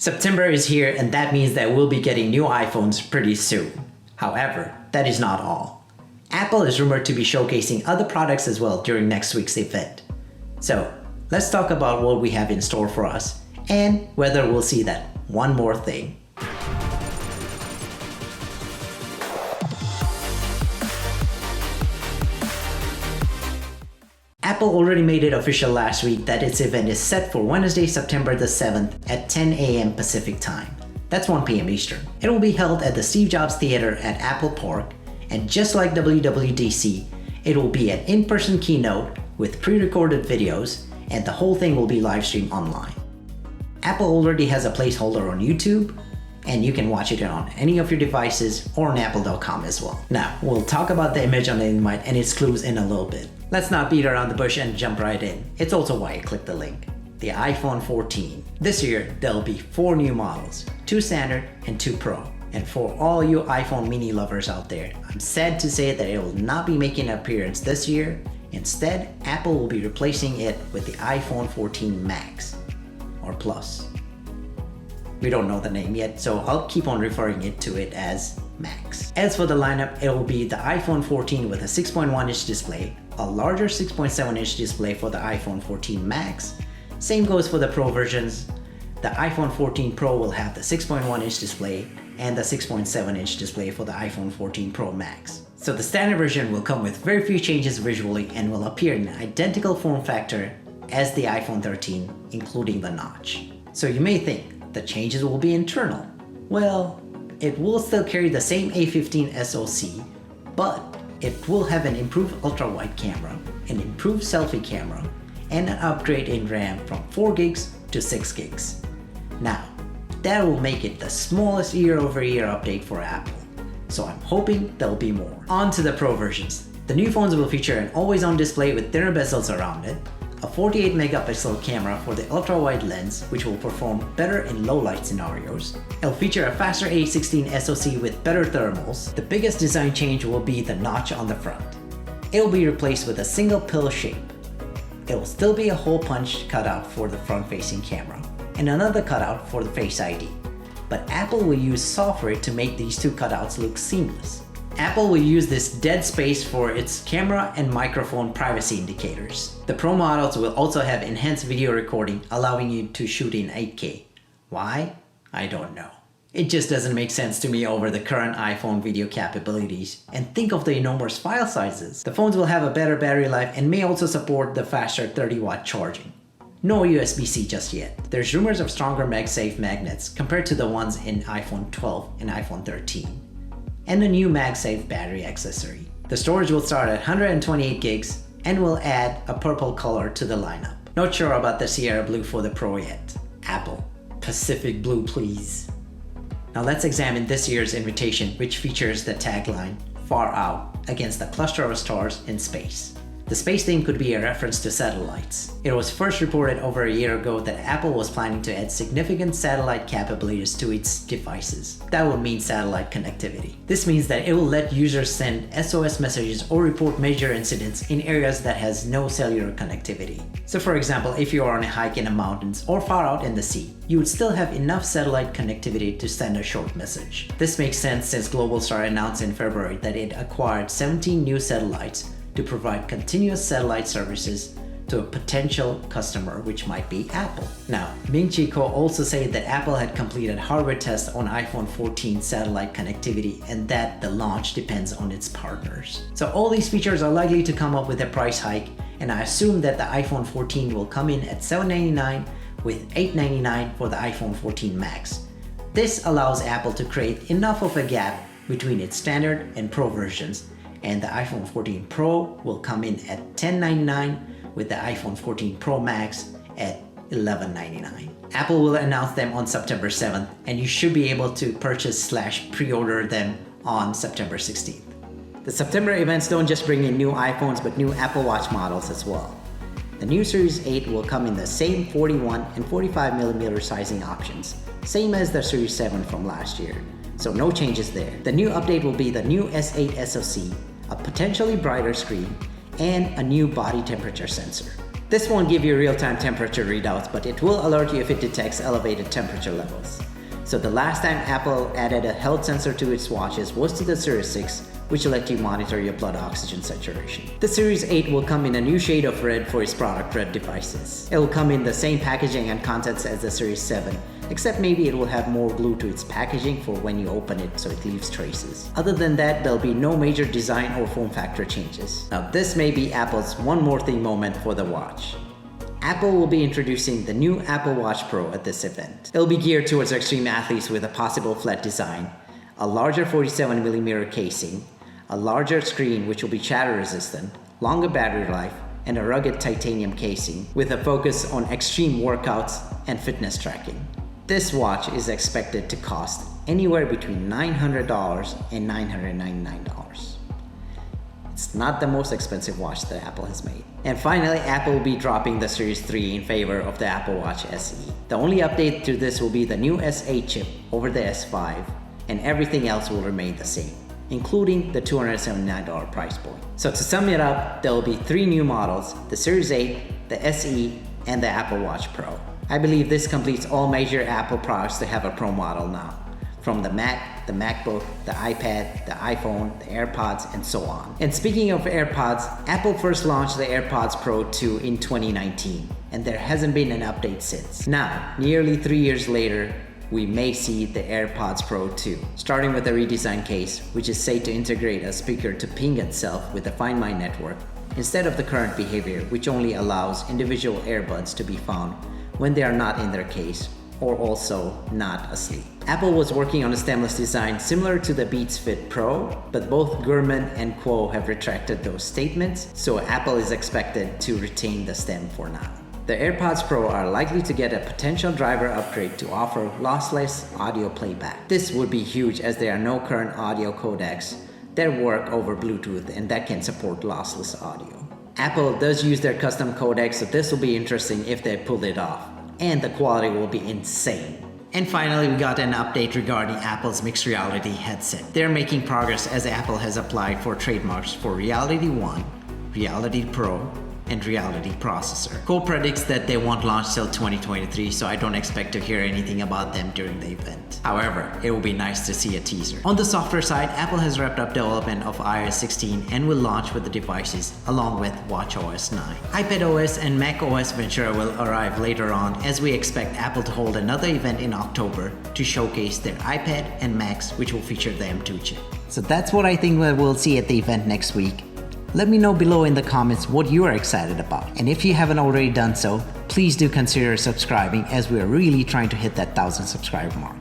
September is here, and that means that we'll be getting new iPhones pretty soon. However, that is not all. Apple is rumored to be showcasing other products as well during next week's event. So, let's talk about what we have in store for us and whether we'll see that one more thing. Apple already made it official last week that its event is set for Wednesday, September the 7th at 10 a.m. Pacific time. That's 1 p.m. Eastern. It will be held at the Steve Jobs Theater at Apple Park, and just like WWDC, it will be an in-person keynote with pre-recorded videos, and the whole thing will be live streamed online. Apple already has a placeholder on YouTube, and you can watch it on any of your devices or on apple.com as well. Now, we'll talk about the image on the invite and its clues in a little bit. Let's not beat around the bush and jump right in. It's also why I clicked the link. The iPhone 14. This year, there'll be 4 new models, 2 standard and 2 Pro. And for all you iPhone mini lovers out there, I'm sad to say that it will not be making an appearance this year. Instead, Apple will be replacing it with the iPhone 14 Max or Plus. We don't know the name yet, so I'll keep on referring to it as Max. As for the lineup, it will be the iPhone 14 with a 6.1-inch display, a larger 6.7-inch display for the iPhone 14 Max. Same goes for the Pro versions. The iPhone 14 Pro will have the 6.1-inch display and the 6.7-inch display for the iPhone 14 Pro Max. So the standard version will come with very few changes visually and will appear in an identical form factor as the iPhone 13, including the notch. So you may think the changes will be internal. Well, it will still carry the same A15 SoC, but it will have an improved ultra-wide camera, an improved selfie camera, and an upgrade in RAM from 4 gigs to 6 gigs. Now, that will make it the smallest year-over-year update for Apple, so I'm hoping there'll be more. On to the Pro versions. The new phones will feature an always-on display with thinner bezels around it, a 48 megapixel camera for the ultra-wide lens, which will perform better in low-light scenarios. It'll feature a faster A16 SoC with better thermals. The biggest design change will be the notch on the front. It'll be replaced with a single pill shape. It will still be a hole punch cutout for the front-facing camera, and another cutout for the Face ID. But Apple will use software to make these two cutouts look seamless. Apple will use this dead space for its camera and microphone privacy indicators. The Pro models will also have enhanced video recording, allowing you to shoot in 8K. Why? I don't know. It just doesn't make sense to me over the current iPhone video capabilities. And think of the enormous file sizes. The phones will have a better battery life and may also support the faster 30-watt charging. No USB-C just yet. There's rumors of stronger MagSafe magnets compared to the ones in iPhone 12 and iPhone 13. And a new MagSafe battery accessory. The storage will start at 128 gigs and will add a purple color to the lineup. Not sure about the Sierra Blue for the Pro yet. Apple, Pacific Blue please. Now let's examine this year's invitation, which features the tagline, "Far Out," against a cluster of stars in space. The space theme could be a reference to satellites. It was first reported over a year ago that Apple was planning to add significant satellite capabilities to its devices. That would mean satellite connectivity. This means that it will let users send SOS messages or report major incidents in areas that has no cellular connectivity. So for example, if you are on a hike in the mountains or far out in the sea, you would still have enough satellite connectivity to send a short message. This makes sense since Globalstar announced in February that it acquired 17 new satellites to provide continuous satellite services to a potential customer, which might be Apple. Now, Ming-Chi Kuo also said that Apple had completed hardware tests on iPhone 14 satellite connectivity and that the launch depends on its partners. So all these features are likely to come up with a price hike, and I assume that the iPhone 14 will come in at $799 with $899 for the iPhone 14 Max. This allows Apple to create enough of a gap between its standard and Pro versions, and the iPhone 14 Pro will come in at $1099 with the iPhone 14 Pro Max at $1199. Apple will announce them on September 7th, and you should be able to purchase/pre-order them on September 16th. The September events don't just bring in new iPhones but new Apple Watch models as well. The new Series 8 will come in the same 41 and 45mm sizing options, same as the Series 7 from last year. So no changes there. The new update will be the new S8 SoC, a potentially brighter screen, and a new body temperature sensor. This won't give you real-time temperature readouts, but it will alert you if it detects elevated temperature levels. So the last time Apple added a health sensor to its watches was to the Series 6, which will let you monitor your blood oxygen saturation. The Series 8 will come in a new shade of red for its product red devices. It will come in the same packaging and contents as the Series 7, except maybe it will have more glue to its packaging for when you open it so it leaves traces. Other than that, there'll be no major design or form factor changes. Now this may be Apple's one more thing moment for the watch. Apple will be introducing the new Apple Watch Pro at this event. It'll be geared towards extreme athletes with a possible flat design, a larger 47mm casing, a larger screen which will be shatter resistant, longer battery life, and a rugged titanium casing with a focus on extreme workouts and fitness tracking. This watch is expected to cost anywhere between $900 and $999. It's not the most expensive watch that Apple has made. And finally, Apple will be dropping the Series 3 in favor of the Apple Watch SE. The only update to this will be the new S8 chip over the S5, and everything else will remain the same, including the $279 price point. So to sum it up, there will be 3 new models: the Series 8, the SE, and the Apple Watch Pro. I believe this completes all major Apple products to have a Pro model now, from the Mac, the MacBook, the iPad, the iPhone, the AirPods, and so on. And speaking of AirPods, Apple first launched the AirPods Pro 2 in 2019, and there hasn't been an update since. Now, nearly 3 years later, we may see the AirPods Pro 2, starting with a redesigned case, which is said to integrate a speaker to ping itself with the Find My network, instead of the current behavior, which only allows individual earbuds to be found when they are not in their case, or also not asleep. Apple was working on a stemless design similar to the Beats Fit Pro, but both Gurman and Kuo have retracted those statements, so Apple is expected to retain the stem for now. The AirPods Pro are likely to get a potential driver upgrade to offer lossless audio playback. This would be huge as there are no current audio codecs that work over Bluetooth and that can support lossless audio. Apple does use their custom codec, so this will be interesting if they pull it off. And the quality will be insane. And finally, we got an update regarding Apple's mixed reality headset. They're making progress as Apple has applied for trademarks for Reality One, Reality Pro, and Reality Processor. Kuo predicts that they won't launch till 2023, so I don't expect to hear anything about them during the event. However, it will be nice to see a teaser. On the software side, Apple has wrapped up development of iOS 16 and will launch with the devices along with watchOS 9. iPadOS and macOS Ventura will arrive later on, as we expect Apple to hold another event in October to showcase their iPad and Macs, which will feature the M2 chip. So that's what I think that we'll see at the event next week. Let me know below in the comments what you are excited about. And if you haven't already done so, please do consider subscribing, as we are really trying to hit that 1,000 subscriber mark.